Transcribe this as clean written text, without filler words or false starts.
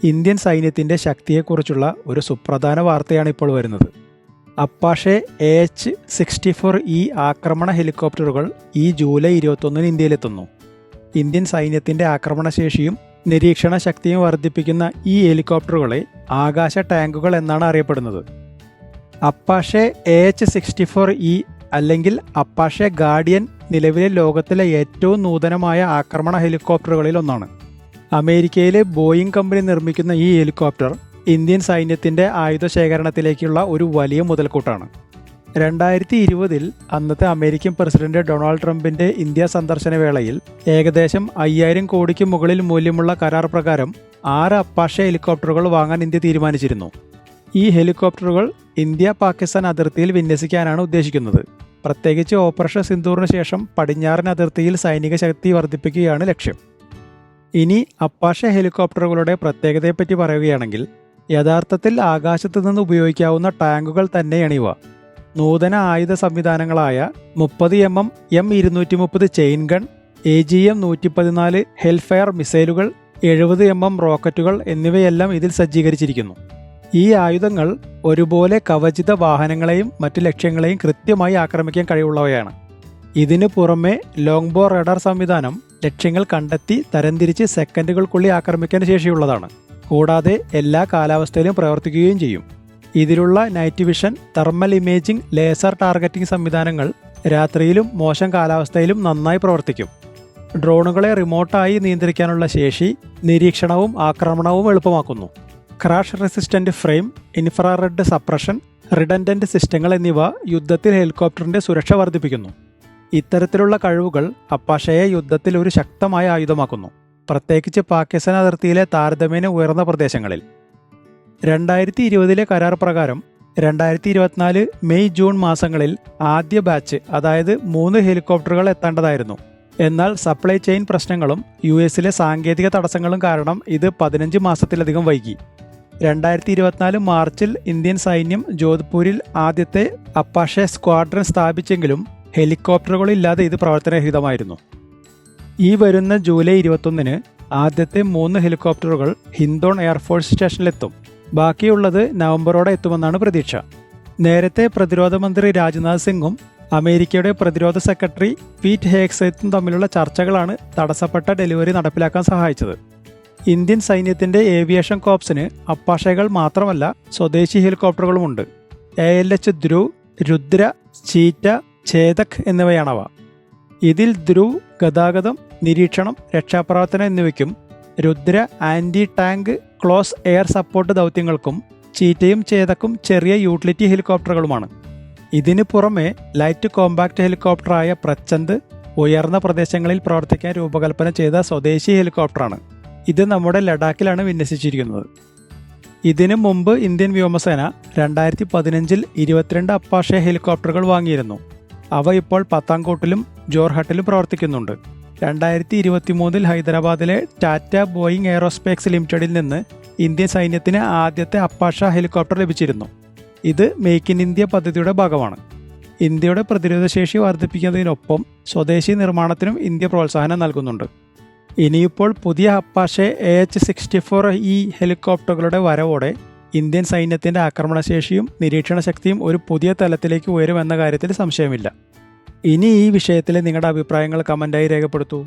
Indian സൈന്യത്തിൻ്റെ ശക്തിയെക്കുറിച്ചുള്ള ഒരു സുപ്രധാന വാർത്തയാണ് ഇപ്പോൾ വരുന്നത്. അപ്പാഷെ AH-64E ആക്രമണ ഹെലികോപ്റ്ററുകൾ ഈ ജൂലൈ 21 ഇന്ത്യയിലെത്തുന്നു. ഇന്ത്യൻ സൈന്യത്തിൻ്റെ ആക്രമണശേഷിയും നിരീക്ഷണ ശക്തിയും വർദ്ധിപ്പിക്കുന്ന ഈ ഹെലികോപ്റ്ററുകളെ ആകാശ ടാങ്കുകൾ എന്നാണ് അറിയപ്പെടുന്നത്. അപ്പാഷെ AH-64E അല്ലെങ്കിൽ അപ്പാഷെ ഗാർഡിയൻ നിലവിലെ ലോകത്തിലെ ഏറ്റവും നൂതനമായ ആക്രമണ ഹെലികോപ്റ്ററുകളിൽ ഒന്നാണ്. അമേരിക്കയിലെ ബോയിങ് കമ്പനി നിർമ്മിക്കുന്ന ഈ ഹെലികോപ്റ്റർ ഇന്ത്യൻ സൈന്യത്തിൻ്റെ ആയുധ ശേഖരണത്തിലേക്കുള്ള ഒരു വലിയ മുതൽക്കൂട്ടാണ്. 2020 അന്നത്തെ അമേരിക്കൻ പ്രസിഡന്റ് ഡൊണാൾഡ് ട്രംപിൻ്റെ ഇന്ത്യ സന്ദർശന വേളയിൽ ഏകദേശം 5000 കോടിക്ക് മുകളിൽ മൂല്യമുള്ള കരാർ പ്രകാരം 6 അപ്പാഷെ ഹെലികോപ്റ്ററുകൾ വാങ്ങാൻ ഇന്ത്യ തീരുമാനിച്ചിരുന്നു. ഈ ഹെലികോപ്റ്ററുകൾ ഇന്ത്യ പാകിസ്ഥാൻ അതിർത്തിയിൽ വിന്യസിക്കാനാണ് ഉദ്ദേശിക്കുന്നത്. പ്രത്യേകിച്ച് ഓപ്പറേഷൻ സിന്ദൂറിന് ശേഷം പടിഞ്ഞാറൻ അതിർത്തിയിൽ സൈനിക ശക്തി വർദ്ധിപ്പിക്കുകയാണ് ലക്ഷ്യം. ഇനി അപ്പാഷെ ഹെലികോപ്റ്ററുകളുടെ പ്രത്യേകതയെപ്പറ്റി പറയുകയാണെങ്കിൽ, യഥാർത്ഥത്തിൽ ആകാശത്ത് നിന്ന് ഉപയോഗിക്കാവുന്ന ടാങ്കുകൾ തന്നെയാണ് ഇവ. നൂതന ആയുധ സംവിധാനങ്ങളായ 30 mm M230 chain gun, AGM-114 ഹെൽഫയർ മിസൈലുകൾ, 70 mm റോക്കറ്റുകൾ എന്നിവയെല്ലാം ഇതിൽ സജ്ജീകരിച്ചിരിക്കുന്നു. ഈ ആയുധങ്ങൾ ഒരുപോലെ കവചിത വാഹനങ്ങളെയും മറ്റു ലക്ഷ്യങ്ങളെയും കൃത്യമായി ആക്രമിക്കാൻ കഴിവുള്ളവയാണ്. ഇതിനു പുറമെ ലോങ് ബോ റഡാർ സംവിധാനം ലക്ഷ്യങ്ങൾ കണ്ടെത്തി തരംതിരിച്ച് സെക്കൻഡുകൾക്കുള്ളിൽ ആക്രമിക്കാൻ ശേഷിയുള്ളതാണ്. കൂടാതെ എല്ലാ കാലാവസ്ഥയിലും പ്രവർത്തിക്കുകയും ചെയ്യും. ഇതിലുള്ള night vision, thermal imaging, laser targeting സംവിധാനങ്ങൾ രാത്രിയിലും മോശം കാലാവസ്ഥയിലും നന്നായി പ്രവർത്തിക്കും. ഡ്രോണുകളെ റിമോട്ടായി നിയന്ത്രിക്കാനുള്ള ശേഷി നിരീക്ഷണവും ആക്രമണവും എളുപ്പമാക്കുന്നു. Crash resistant frame, infrared suppression, redundant സിസ്റ്റങ്ങൾ എന്നിവ യുദ്ധത്തിൽ ഹെലികോപ്റ്ററിന്റെ സുരക്ഷ വർദ്ധിപ്പിക്കുന്നു. ഇത്തരത്തിലുള്ള കഴിവുകൾ അപ്പാഷെയെ യുദ്ധത്തിൽ ഒരു ശക്തമായ ആയുധമാക്കുന്നു, പ്രത്യേകിച്ച് പാകിസ്ഥാൻ അതിർത്തിയിലെ താരതമ്യേന ഉയർന്ന പ്രദേശങ്ങളിൽ. 2020 കരാർ പ്രകാരം 2024 മെയ് ജൂൺ മാസങ്ങളിൽ ആദ്യ ബാച്ച്, അതായത് 3 ഹെലികോപ്റ്ററുകൾ എത്തേണ്ടതായിരുന്നു. എന്നാൽ സപ്ലൈ ചെയിൻ പ്രശ്നങ്ങളും US സാങ്കേതിക തടസ്സങ്ങളും കാരണം ഇത് 15 മാസത്തിലധികം വൈകി. 2024 മാർച്ചിൽ ഇന്ത്യൻ സൈന്യം ജോധ്പൂരിൽ ആദ്യത്തെ അപ്പാഷെ സ്ക്വാഡ്രൻ സ്ഥാപിച്ചെങ്കിലും ഹെലികോപ്റ്ററുകളില്ലാതെ ഇത് പ്രവർത്തനരഹിതമായിരുന്നു. ഈ വരുന്ന ജൂലൈ 21 ആദ്യത്തെ 3 ഹെലികോപ്റ്ററുകൾ ഹിന്ദോൺ എയർഫോഴ്സ് സ്റ്റേഷനിലെത്തും. ബാക്കിയുള്ളത് നവംബറോടെ എത്തുമെന്നാണ് പ്രതീക്ഷ. നേരത്തെ പ്രതിരോധ മന്ത്രി രാജ്നാഥ് സിംഗും അമേരിക്കയുടെ പ്രതിരോധ സെക്രട്ടറി പീറ്റ് ഹേഗ്സെത്തും തമ്മിലുള്ള ചർച്ചകളാണ് തടസ്സപ്പെട്ട ഡെലിവറി നടപ്പിലാക്കാൻ സഹായിച്ചത്. ഇന്ത്യൻ സൈന്യത്തിൻ്റെ ഏവിയേഷൻ കോർപ്സിന് അപ്പാഷെകൾ മാത്രമല്ല സ്വദേശി ഹെലികോപ്റ്ററുകളുമുണ്ട്. ALH ധ്രുവ്, രുദ്ര, ചീറ്റ, ചേതക് എന്നിവയാണവ. ഇതിൽ ധ്രുവ് ഗതാഗതം, നിരീക്ഷണം, രക്ഷാപ്രവർത്തനം എന്നിവയ്ക്കും, Rudra anti tank close air support ദൗത്യങ്ങൾക്കും, ചീറ്റയും ചേതക്കും ചെറിയ യൂട്ടിലിറ്റി ഹെലികോപ്റ്ററുകളുമാണ്. ഇതിനു പുറമെ ലൈറ്റ് കോമ്പാക്റ്റ് ഹെലികോപ്റ്ററായ പ്രചന്ദ് ഉയർന്ന പ്രദേശങ്ങളിൽ പ്രവർത്തിക്കാൻ രൂപകൽപ്പന ചെയ്ത സ്വദേശി ഹെലികോപ്റ്ററാണ്. ഇത് നമ്മുടെ ലഡാക്കിലാണ് വിന്യസിച്ചിരിക്കുന്നത്. ഇതിനു മുമ്പ് ഇന്ത്യൻ വ്യോമസേന 2015 22 അപ്പാഷെ ഹെലികോപ്റ്ററുകൾ വാങ്ങിയിരുന്നു. അവ ഇപ്പോൾ പത്താൻകോട്ടിലും ജോർഹട്ടിലും പ്രവർത്തിക്കുന്നുണ്ട്. 2023 ഹൈദരാബാദിലെ ടാറ്റ ബോയിങ് എയറോസ്പേസ് ലിമിറ്റഡിൽ നിന്ന് ഇന്ത്യൻ സൈന്യത്തിന് ആദ്യത്തെ അപ്പാഷ ഹെലികോപ്റ്റർ ലഭിച്ചിരുന്നു. ഇത് മേക്ക് ഇൻ ഇന്ത്യ പദ്ധതിയുടെ ഭാഗമാണ്. ഇന്ത്യയുടെ പ്രതിരോധശേഷി വർദ്ധിപ്പിക്കുന്നതിനൊപ്പം സ്വദേശി നിർമ്മാണത്തിനും ഇന്ത്യ പ്രോത്സാഹനം നൽകുന്നുണ്ട്. ഇനിയിപ്പോൾ പുതിയ അപ്പാഷെ AH-64E ഹെലികോപ്റ്ററുകളുടെ വരവോടെ ഇന്ത്യൻ സൈന്യത്തിൻ്റെ ആക്രമണശേഷിയും നിരീക്ഷണ ശക്തിയും ഒരു പുതിയ തലത്തിലേക്ക് ഉയരുമെന്ന കാര്യത്തിൽ സംശയമില്ല. ഇനി ഈ വിഷയത്തിൽ നിങ്ങളുടെ അഭിപ്രായങ്ങൾ കമൻ്റായി രേഖപ്പെടുത്തൂ.